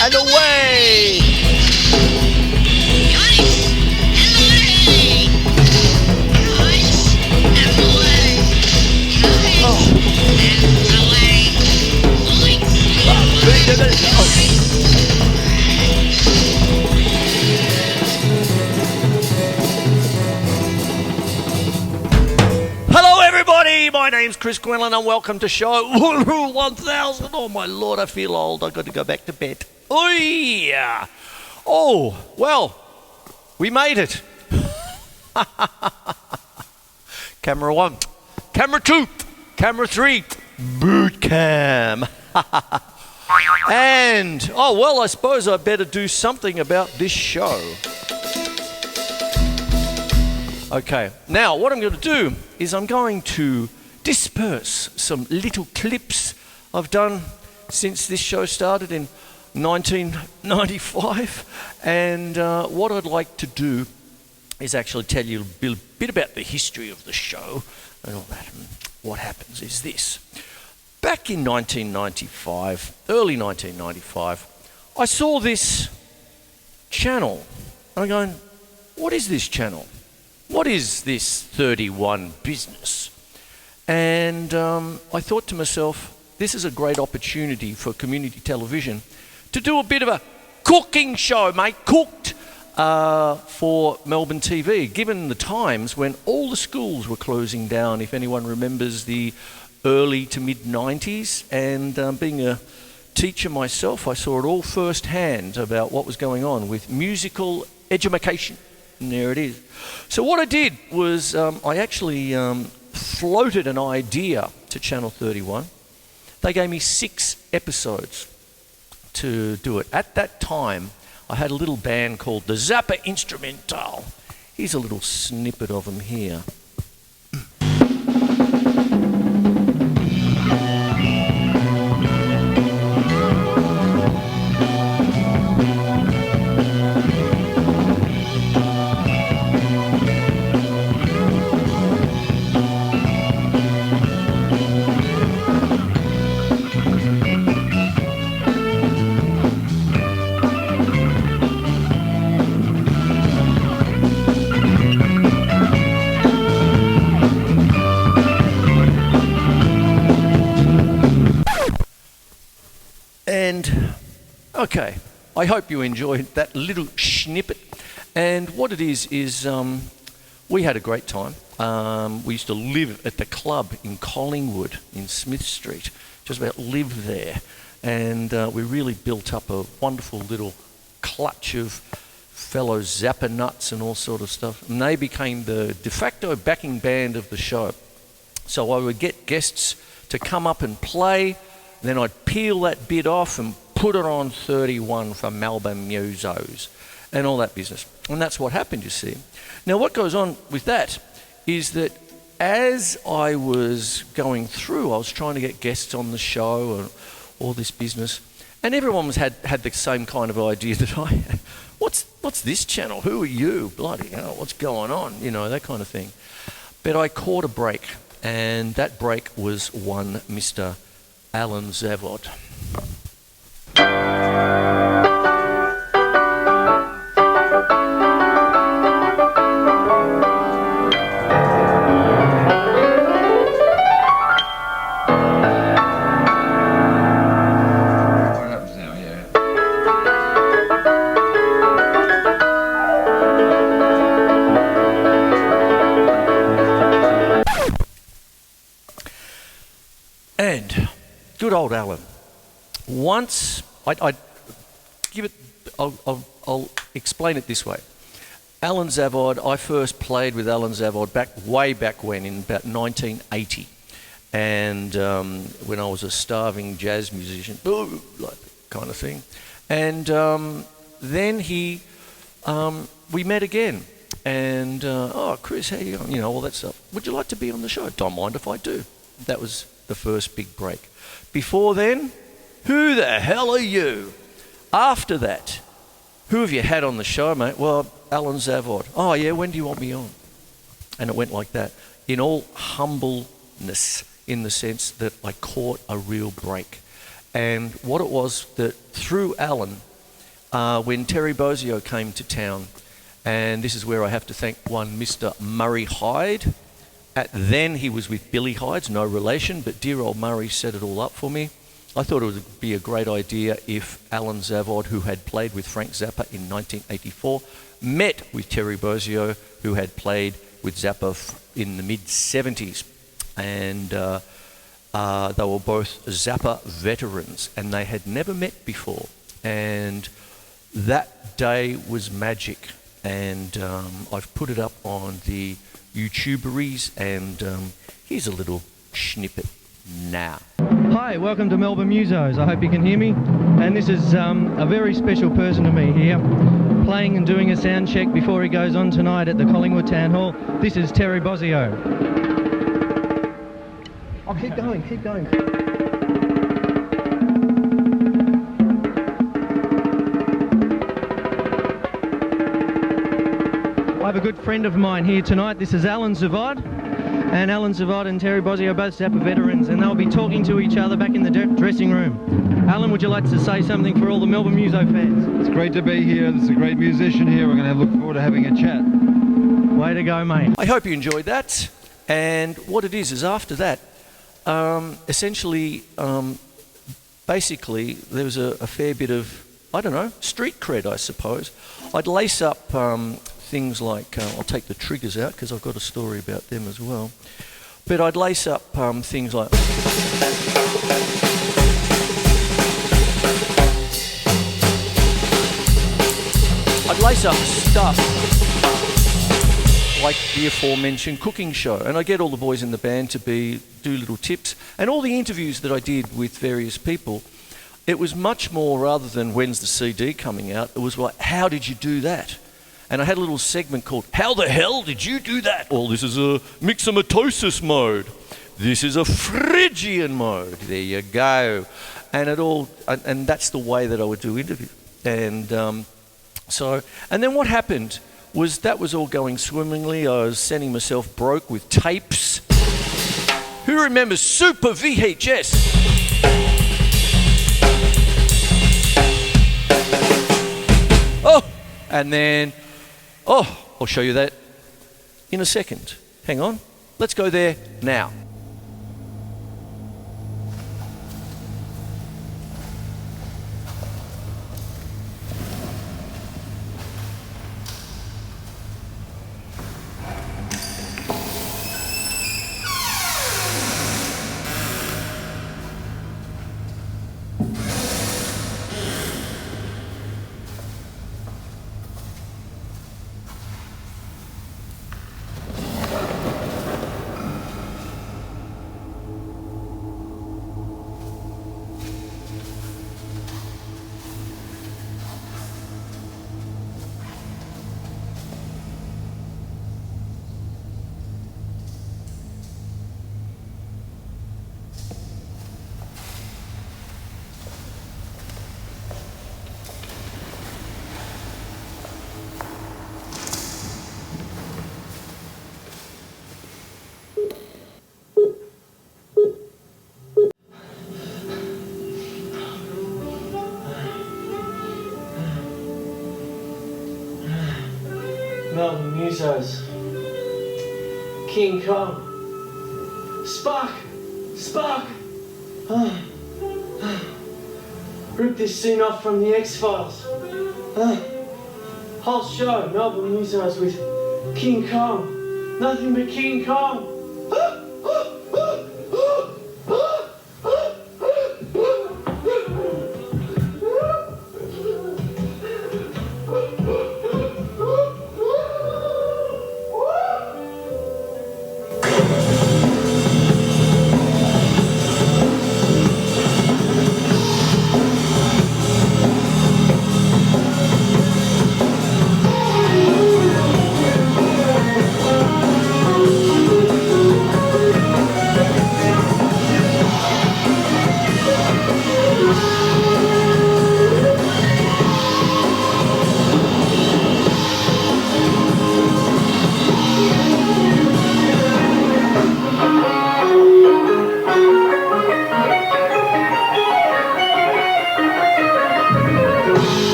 and away! Hello everybody, my name's Chris Quinlan and welcome to show 1000. Oh my lord, I feel old, I've got to go back to bed. Oh yeah. Oh, well, we made it. Camera 1, camera 2, camera 3, boot cam. And, oh well, I suppose I better do something about this show. Okay, now what I'm going to do is I'm going to disperse some little clips I've done since this show started in 1995. And what I'd like to do is actually tell you a bit about the history of the show and all that. And what happens is this. Back in 1995, early 1995, I saw this channel. And I'm going, what is this channel? What is this 31 business? And I thought to myself, this is a great opportunity for community television to do a bit of a cooking show, mate, cooked for Melbourne TV, given the times when all the schools were closing down, if anyone remembers the early to mid-90s. And being a teacher myself, I saw it all firsthand about what was going on with musical education. And there it is. So what I did was I actually floated an idea to Channel 31. They gave me 6 episodes to do it. At that time, I had a little band called the Zappa Instrumental. Here's a little snippet of them here. And, okay, I hope you enjoyed that little snippet. And what it is we had a great time. We used to live at the club in Collingwood in Smith Street, just about lived there. And we really built up a wonderful little clutch of fellow Zappa nuts and all sort of stuff. And they became the de facto backing band of the show. So I would get guests to come up and play. Then I'd peel that bit off and put it on 31 for Melbourne Musos and all that business. And that's what happened, you see. Now what goes on with that is that as I was going through, I was trying to get guests on the show and all this business, and everyone had the same kind of idea that I had. What's this channel? Who are you? Bloody hell, what's going on? You know, that kind of thing. But I caught a break, and that break was one Mr. Alan Zavod. And good old Alan. Once, I'll explain it this way. Alan Zavod, I first played with Alan Zavod way back when, in about 1980. And when I was a starving jazz musician, like kind of thing. And then we met again. And, Chris, how you going? You know, all that stuff. Would you like to be on the show? Don't mind if I do. That was the first big break. Before then, who the hell are you? After that, who have you had on the show, mate? Well, Alan Zavod. Oh, yeah, when do you want me on? And it went like that, in all humbleness, in the sense that I caught a real break. And what it was that through Alan, when Terry Bozzio came to town. And this is where I have to thank one Mr. Murray Hyde. Then he was with Billy Hyde, no relation, but dear old Murray set it all up for me. I thought it would be a great idea if Alan Zavod, who had played with Frank Zappa in 1984, met with Terry Bozzio, who had played with Zappa in the mid-70s. And they were both Zappa veterans, and they had never met before. And that day was magic. And I've put it up on the YouTuberies, and here's a little snippet now. Hi, welcome to Melbourne Musos. I hope you can hear me. And this is a very special person to me here, playing and doing a sound check before he goes on tonight at the Collingwood Town Hall. This is Terry Bozzio. Oh, keep going, keep going. I have a good friend of mine here tonight. This is Alan Zavod. And Alan Zavod and Terry Bozzio are both Zappa veterans, and they'll be talking to each other back in the dressing room. Alan, would you like to say something for all the Melbourne Muso fans? It's great to be here. There's a great musician here. We're going to look forward to having a chat. Way to go, mate. I hope you enjoyed that. And what it is after that, essentially, basically, there was a fair bit of, I don't know, street cred, I suppose. I'd lace up things like, I'll take the triggers out because I've got a story about them as well. But I'd lace up things like... I'd lace up stuff like the aforementioned cooking show. And I get all the boys in the band to do little tips. And all the interviews that I did with various people, it was much more, rather than when's the CD coming out, it was like, how did you do that? And I had a little segment called, how the hell did you do that? Well, this is a myxomatosis mode. This is a Phrygian mode. There you go. And that's the way that I would do interviews. And and then what happened was that was all going swimmingly. I was sending myself broke with tapes. Who remembers Super VHS? Oh, and then... Oh, I'll show you that in a second. Hang on. Let's go there now. Melbourne Musos. King Kong. Spark! Spark! Rip this scene off from the X-Files. Whole show, Melbourne Musos with King Kong. Nothing but King Kong.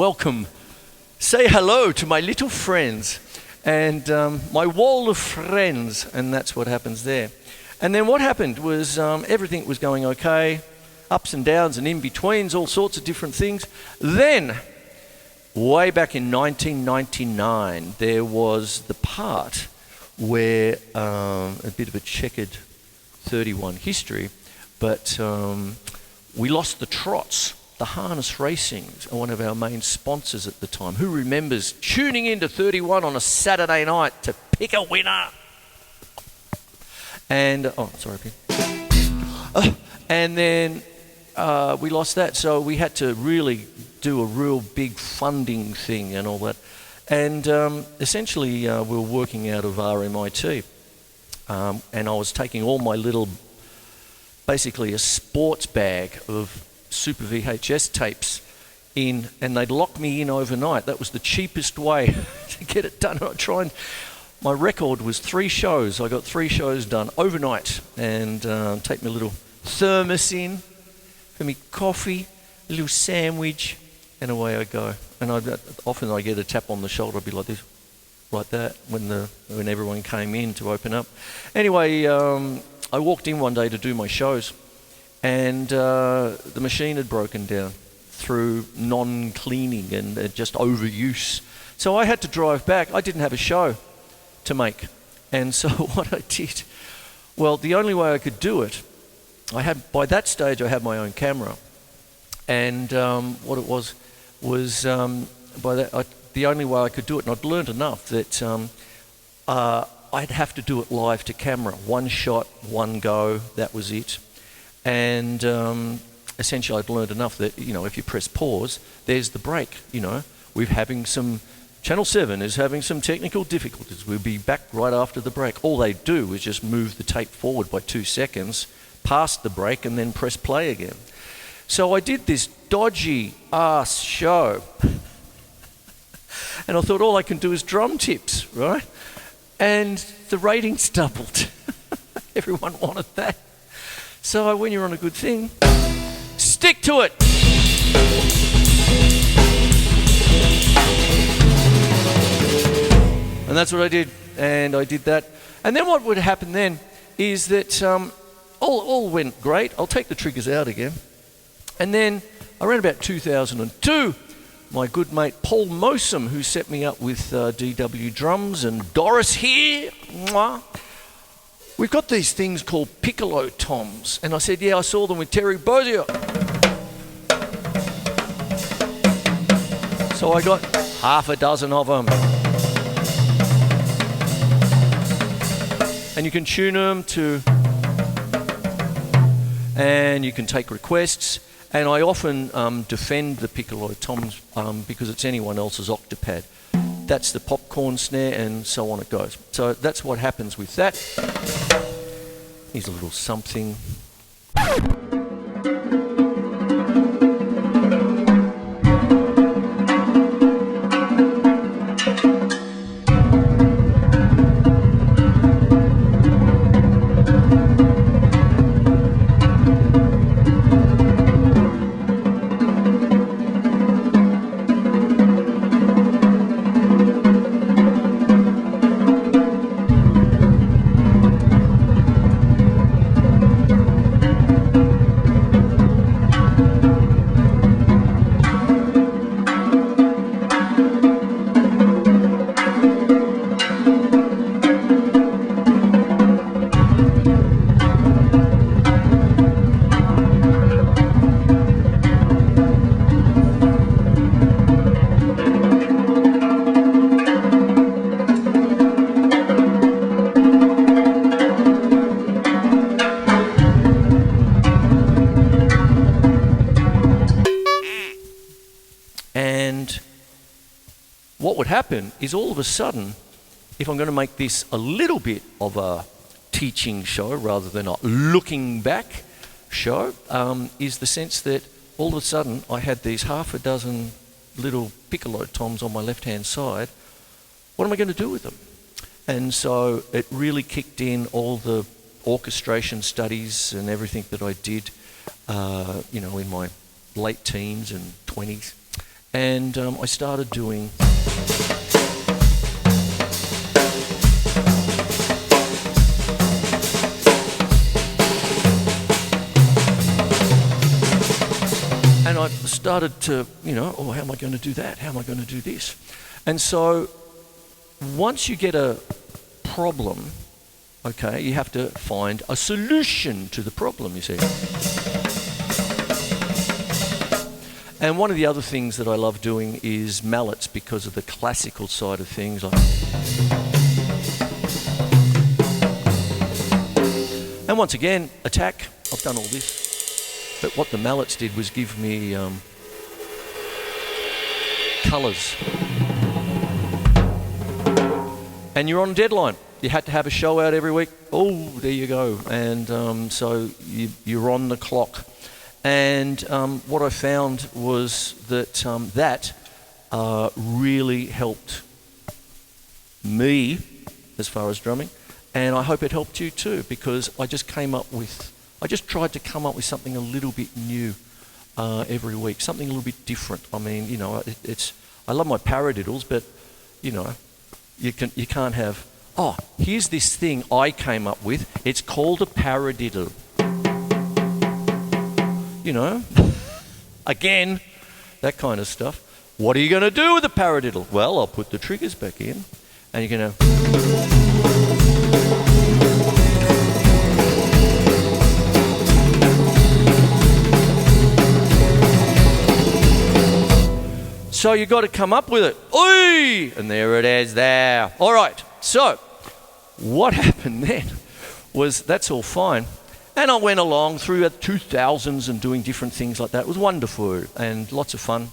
welcome, say hello to my little friends and my wall of friends, and that's what happens there. And then what happened was everything was going okay, ups and downs and in-betweens, all sorts of different things. Then, way back in 1999, there was the part where a bit of a checkered 31 history, but we lost the trots, the harness racing, one of our main sponsors at the time. Who remembers tuning into 31 on a Saturday night to pick a winner? And, oh, sorry, Pete. And then we lost that, so we had to really do a real big funding thing and all that. And essentially, we were working out of RMIT, and I was taking all my little, basically a sports bag of Super VHS tapes in, and they'd lock me in overnight. That was the cheapest way to get it done. I tried. My record was 3 shows. I got 3 shows done overnight, and take my little thermos in for me coffee, a little sandwich, and away I go. And often I get a tap on the shoulder. I'd be like this, like that, when everyone came in to open up. Anyway, I walked in one day to do my shows, and the machine had broken down through non-cleaning and just overuse. So I had to drive back. I didn't have a show to make. And so what I did, well, the only way I could do it, by that stage I had my own camera. And what it was the only way I could do it, and I'd learned enough that I'd have to do it live to camera. 1 shot, 1 go, that was it. And essentially I'd learned enough that, if you press pause, there's the break. We're having Channel 7 is having some technical difficulties. We'll be back right after the break. All they do is just move the tape forward by 2 seconds, past the break, and then press play again. So I did this dodgy ass show. And I thought all I can do is drum tips, right? And the ratings doubled. Everyone wanted that. So when you're on a good thing, stick to it. And that's what I did, and I did that. And then what would happen then is that all went great. I'll take the triggers out again. And then around about 2002, my good mate Paul Mosum, who set me up with DW drums, and Doris here, mwah, we've got these things called piccolo toms. And I said, yeah, I saw them with Terry Bozzio. So I got half a dozen of them. And you can tune them to, and you can take requests. And I often defend the piccolo toms because it's anyone else's octopad. That's the popcorn snare, and so on it goes. So that's what happens with that. Here's a little something. What would happen is all of a sudden, if I'm going to make this a little bit of a teaching show rather than a looking back show, is the sense that all of a sudden I had these half a dozen little piccolo toms on my left-hand side. What am I going to do with them? And so it really kicked in all the orchestration studies and everything that I did, in my late teens and 20s. And I started doing... And I started to, oh, how am I going to do that? How am I going to do this? And so once you get a problem, okay, you have to find a solution to the problem, you see. And one of the other things that I love doing is mallets because of the classical side of things. And once again, attack. I've done all this. But what the mallets did was give me colours. And you're on deadline. You had to have a show out every week. Oh, there you go. And so you're on the clock. And what I found was that that really helped me as far as drumming. And I hope it helped you too, because I just tried to come up with something a little bit new every week, something a little bit different. I mean, I love my paradiddles, but you can't have, oh, here's this thing I came up with. It's called a paradiddle. Again, that kind of stuff. What are you going to do with a paradiddle? Well, I'll put the triggers back in, and you're going to... So you got to come up with it. Oi! And there it is there. All right. So what happened then was that's all fine. And I went along through the 2000s and doing different things like that. It was wonderful and lots of fun.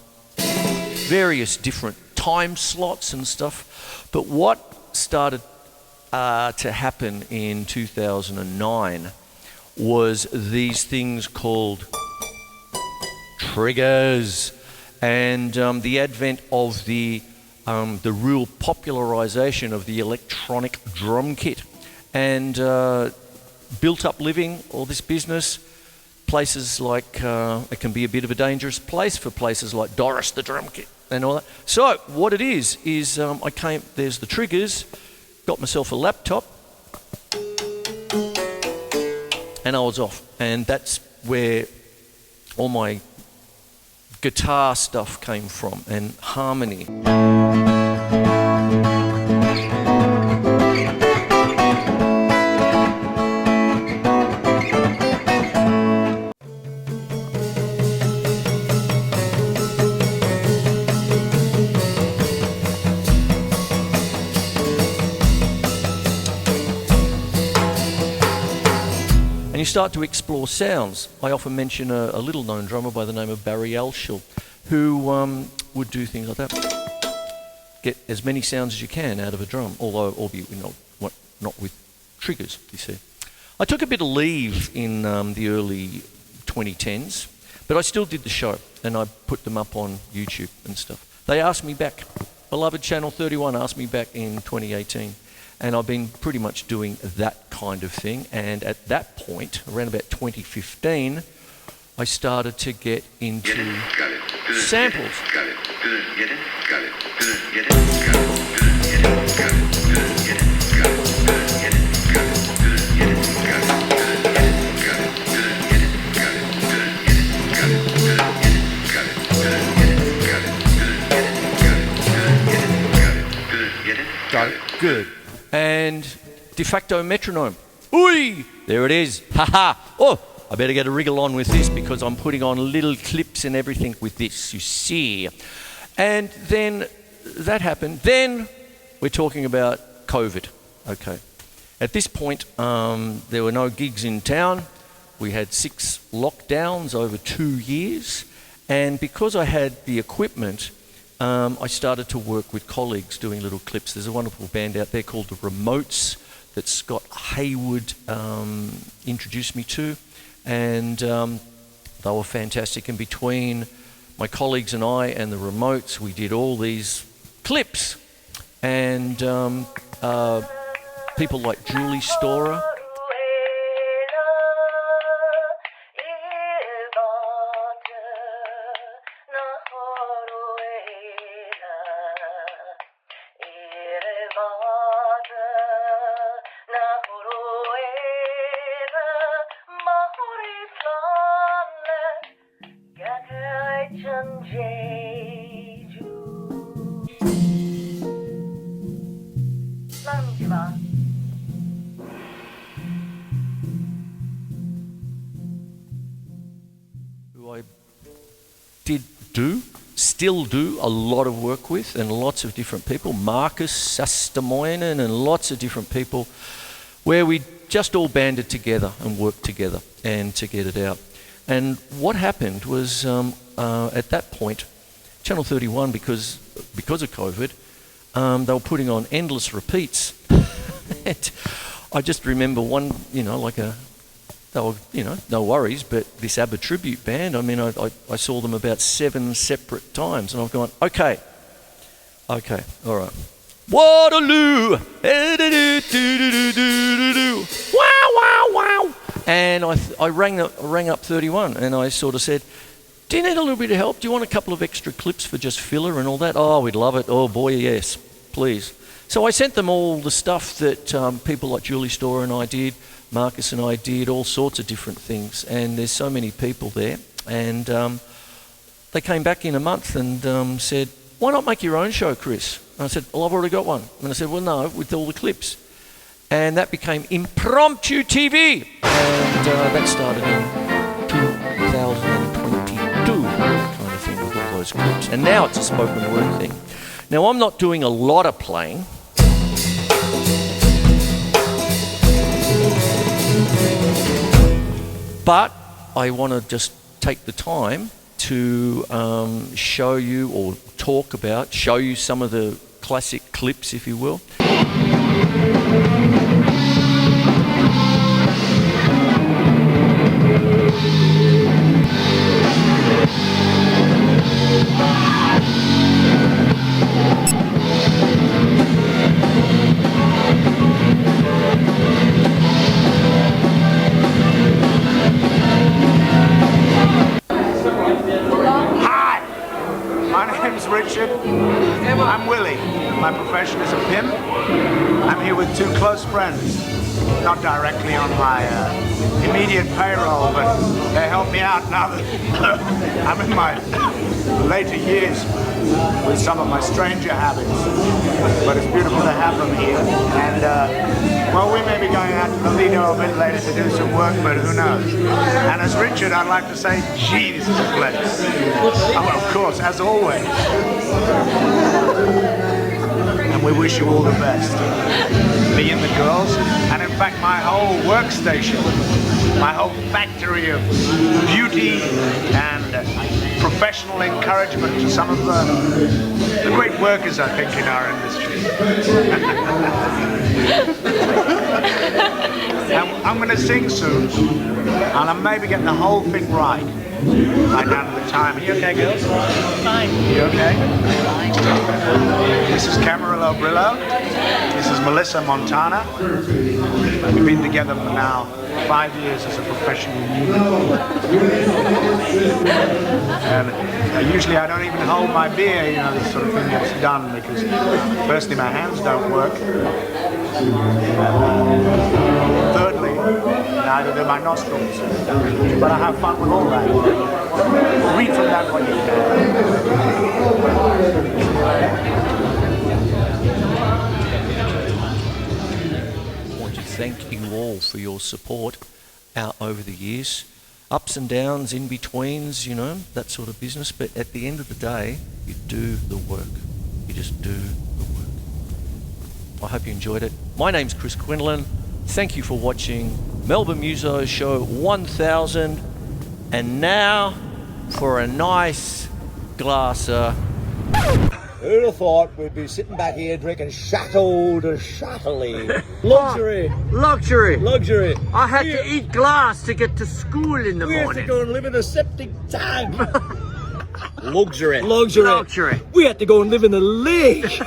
Various different time slots and stuff. But what started to happen in 2009 was these things called triggers. And the advent of the real popularisation of the electronic drum kit, and built up living, all this business, places like, it can be a bit of a dangerous place for places like Doris the drum kit and all that. So what it is there's the triggers, got myself a laptop, and I was off. And that's where all my guitar stuff came from, and harmony. And you start to explore sounds. I often mention a little-known drummer by the name of Barry Alshall, who would do things like that. Get as many sounds as you can out of a drum, albeit not with triggers, you see. I took a bit of leave in the early 2010s, but I still did the show, and I put them up on YouTube and stuff. They asked me back. Beloved Channel 31 asked me back in 2018. And I've been pretty much doing that kind of thing. And at that point, around about 2015, I started to get into samples. Got it. Good. And de facto metronome. Oi! There it is. Haha. Oh, I better get a wriggle on with this because I'm putting on little clips and everything with this, you see. And then that happened. Then we're talking about COVID. Okay. At this point, there were no gigs in town. We had 6 lockdowns over 2 years. And because I had the equipment, I started to work with colleagues doing little clips. There's a wonderful band out there called The Remotes that Scott Haywood introduced me to, and they were fantastic. And between my colleagues and I and The Remotes, we did all these clips, and people like Julie Storer, Who I still do a lot of work with, and lots of different people, Marcus, Sastamoinen, and lots of different people, where we just all banded together and worked together and to get it out. And what happened was, at that point, Channel 31, because of COVID, they were putting on endless repeats. And I just remember one, they were, no worries, but this ABBA tribute band, I mean, I saw them about 7 separate times, and I've gone, okay, all right. Waterloo! Wow! And I rang up 31, and I sort of said, do you need a little bit of help? Do you want a couple of extra clips for just filler and all that? Oh, we'd love it. Oh boy, yes, please. So I sent them all the stuff that people like Julie Storer and I did, Marcus and I did, all sorts of different things. And there's so many people there. And they came back in a month and said, why not make your own show, Chris? And I said, well, I've already got one. And I said, well, no, with all the clips. And that became Impromptu TV. And that started in 2022, kind of thing, with all those clips. And now it's a spoken word thing. Now, I'm not doing a lot of playing. But I want to just take the time to show you or show you some of the classic clips, if you will. I'm Willie. My profession is a pimp. I'm here with 2 close friends. Not directly on my immediate payroll, but they help me out now that I'm in my later years with some of my stranger habits. But it's beautiful to have them here. And, well, we may be going out to the Lido a bit later to do some work, but who knows? And as Richard, I'd like to say, gee, this is a place. Oh, of course, as always. And we wish you all the best. Me and the girls, and in fact my whole workstation, my whole factory of beauty and professional encouragement to some of the great workers, I think, in our industry. I'm going to sing soon, and I may be getting the whole thing right down to the time. Are you okay, girls? Fine. You okay? Fine. This is Camarillo Brillo. This is Melissa Montana. We've been together for now 5 years as a professional unit. And usually I don't even hold my beer, this sort of thing gets done, because firstly my hands don't work. Thirdly, neither do my nostrils. But I have fun with all that. Read from that what you I want to thank you all for your support out over the years. Ups and downs, in-betweens, that sort of business. But at the end of the day, you do the work. You just do the work. I hope you enjoyed it. My name's Chris Quinlan. Thank you for watching Melbourne Musos Show 1000. And now for a nice glass of... Who'd have thought we'd be sitting back here drinking Chateau de Châtelet? Luxury. Luxury. Luxury. I had to eat glass to get to school in the We had to morning. go and live in a septic tank. Luxury. Luxury. We had to go and live in a lake.